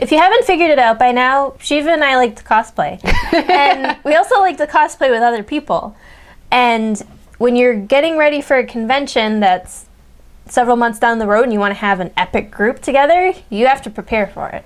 if you haven't figured it out by now, Shiva and I like to cosplay. And we also like to cosplay with other people. And when you're getting ready for a convention that's several months down the road and you want to have an epic group together, you have to prepare for it.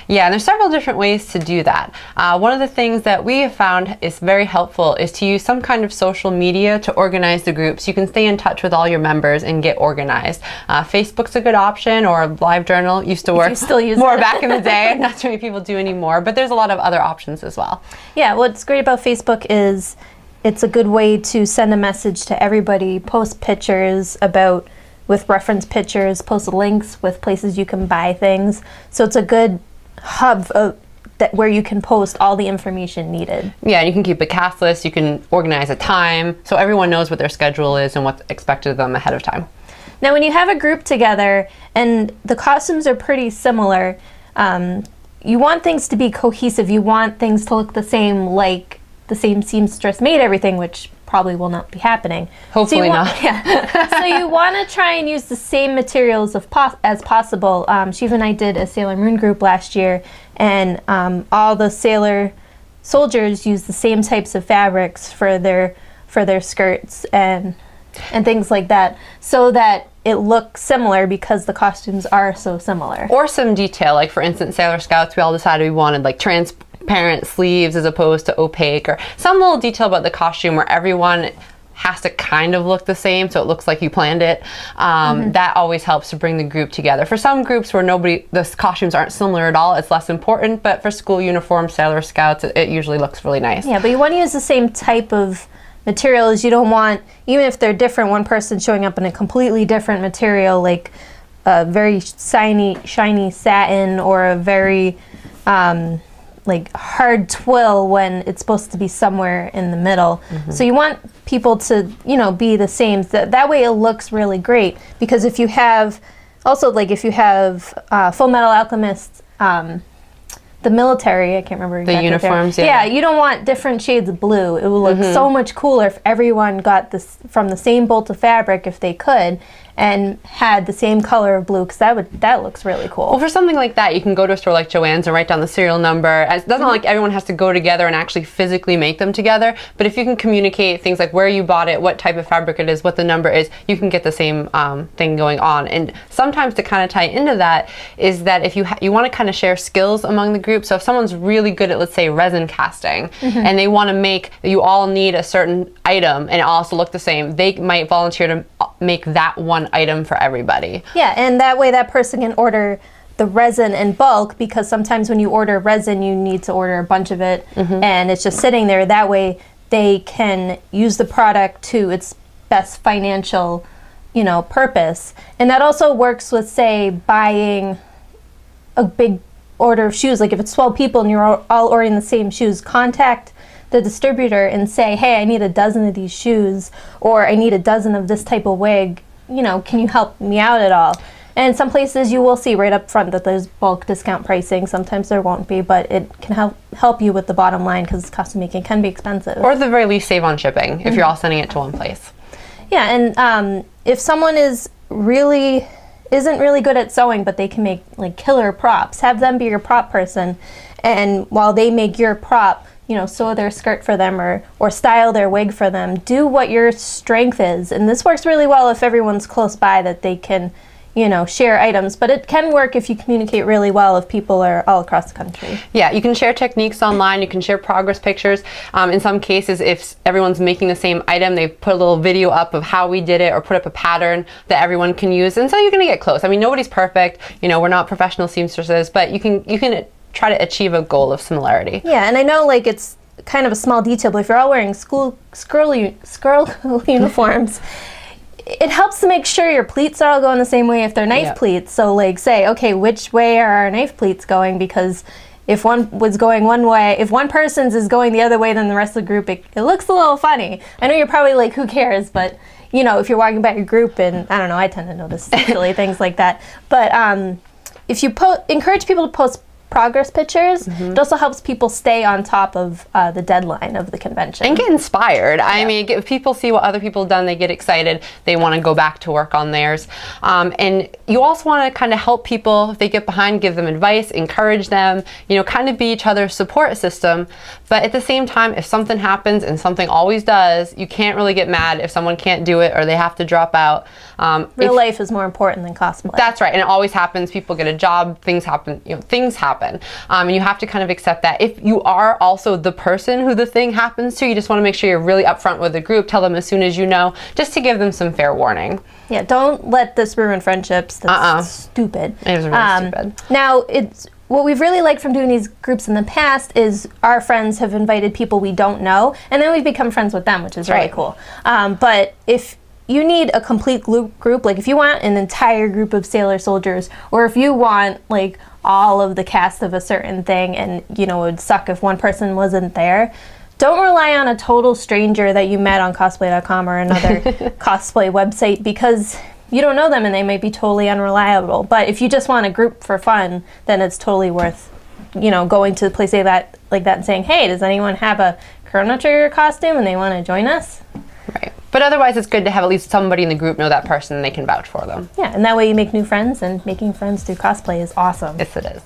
Yeah, and there's several different ways to do that. One of the things that we have found is very helpful is to use some kind of social media to organize the groups. You can stay in touch with all your members and get organized. Facebook's a good option, or LiveJournal used to work more back in the day. Not too many people do anymore, but there's a lot of other options as well. Yeah, what's great about Facebook is it's a good way to send a message to everybody, post pictures with reference pictures, post links with places you can buy things. So it's a good hub where you can post all the information needed. Yeah, you can keep a cast list, you can organize a time, so everyone knows what their schedule is and what's expected of them ahead of time. Now when you have a group together and the costumes are pretty similar, you want things to be cohesive. You want things to look the same, like the same seamstress made everything, which probably will not be happening. Hopefully not. Yeah. So you want to try and use the same materials as possible. Shiva and I did a Sailor Moon group last year, and all the Sailor soldiers use the same types of fabrics for their skirts and things like that, so that it looks similar because the costumes are so similar. Or some detail, like for instance, Sailor Scouts, we all decided we wanted like transparent sleeves as opposed to opaque, or some little detail about the costume where everyone has to kind of look the same so it looks like you planned it. That always helps to bring the group together. For some groups where the costumes aren't similar at all, it's less important, but for school uniforms, Sailor Scouts, it usually looks really nice. Yeah, but you want to use the same type of materials. You don't want, even if they're different, one person showing up in a completely different material, like a very shiny satin, or a very like hard twill when it's supposed to be somewhere in the middle. So you want people to, be the same. That way it looks really great. Because if you have, if you have Full Metal Alchemist, the military, I can't remember exactly. The uniforms, yeah, you don't want different shades of blue. It would look so much cooler if everyone got this from the same bolt of fabric, if they could, and had the same color of blue, because that looks really cool. Well, for something like that, you can go to a store like Joann's and write down the serial number. It doesn't like everyone has to go together and actually physically make them together, but if you can communicate things like where you bought it, what type of fabric it is, what the number is, you can get the same thing going on. And sometimes to kind of tie into that is that if you want to kind of share skills among the group. So if someone's really good at, let's say, resin casting, and they want to make, you all need a certain item and it also look the same, they might volunteer to make that one item for everybody. Yeah, and that way that person can order the resin in bulk, because sometimes when you order resin you need to order a bunch of it, and it's just sitting there. That way they can use the product to its best financial purpose. And that also works with, say, buying a big order of shoes. Like if it's 12 people and you're all ordering the same shoes, contact the distributor and say, hey, I need a dozen of these shoes, or I need a dozen of this type of wig. Can you help me out at all? And some places you will see right up front that there's bulk discount pricing. Sometimes there won't be, but it can help you with the bottom line, because costume making can be expensive. Or at the very least save on shipping if you're all sending it to one place. Yeah, and if someone isn't really good at sewing, but they can make like killer props, have them be your prop person, and while they make your prop, sew their skirt for them or style their wig for them. Do what your strength is. And this works really well if everyone's close by, that they can, share items. But it can work if you communicate really well if people are all across the country. Yeah, you can share techniques online. You can share progress pictures. In some cases, if everyone's making the same item, they put a little video up of how we did it, or put up a pattern that everyone can use. And so you're going to get close. I mean, nobody's perfect. We're not professional seamstresses, but you can try to achieve a goal of similarity. Yeah, and I know it's kind of a small detail, but if you're all wearing skirl uniforms, it helps to make sure your pleats are all going the same way if they're knife pleats. So say, okay, which way are our knife pleats going? Because if one was going one way, if one person's is going the other way than the rest of the group, it looks a little funny. I know you're probably like, who cares? But if you're walking by your group, and I don't know, I tend to notice silly things like that. But if you encourage people to post progress pictures. It also helps people stay on top of the deadline of the convention. And get inspired. I mean, if people see what other people have done, they get excited. They want to go back to work on theirs. And you also want to kind of help people if they get behind, give them advice, encourage them, you know, kind of be each other's support system. But at the same time, if something happens, and something always does, you can't really get mad if someone can't do it or they have to drop out. Real life is more important than cosplay. That's right, and it always happens. People get a job, things happen, you know, things happen. And you have to kind of accept that. If you are also the person who the thing happens to, you just want to make sure you're really upfront with the group, tell them as soon as you know, just to give them some fair warning. Yeah, don't let this ruin friendships. That's stupid. It is really stupid. Now, what we've really liked from doing these groups in the past is our friends have invited people we don't know, and then we've become friends with them, which is really cool. But if you need a complete group, like if you want an entire group of sailor soldiers, or if you want like all of the cast of a certain thing, and you know, it would suck if one person wasn't there, don't rely on a total stranger that you met on cosplay.com or another cosplay website, because you don't know them and they might be totally unreliable. But if you just want a group for fun, then it's totally worth, you know, going to a place like that and saying, hey, does anyone have a Chrono Trigger costume and they want to join us? Right. But otherwise, it's good to have at least somebody in the group know that person and they can vouch for them. Yeah, and that way you make new friends, and making friends through cosplay is awesome. Yes, it is.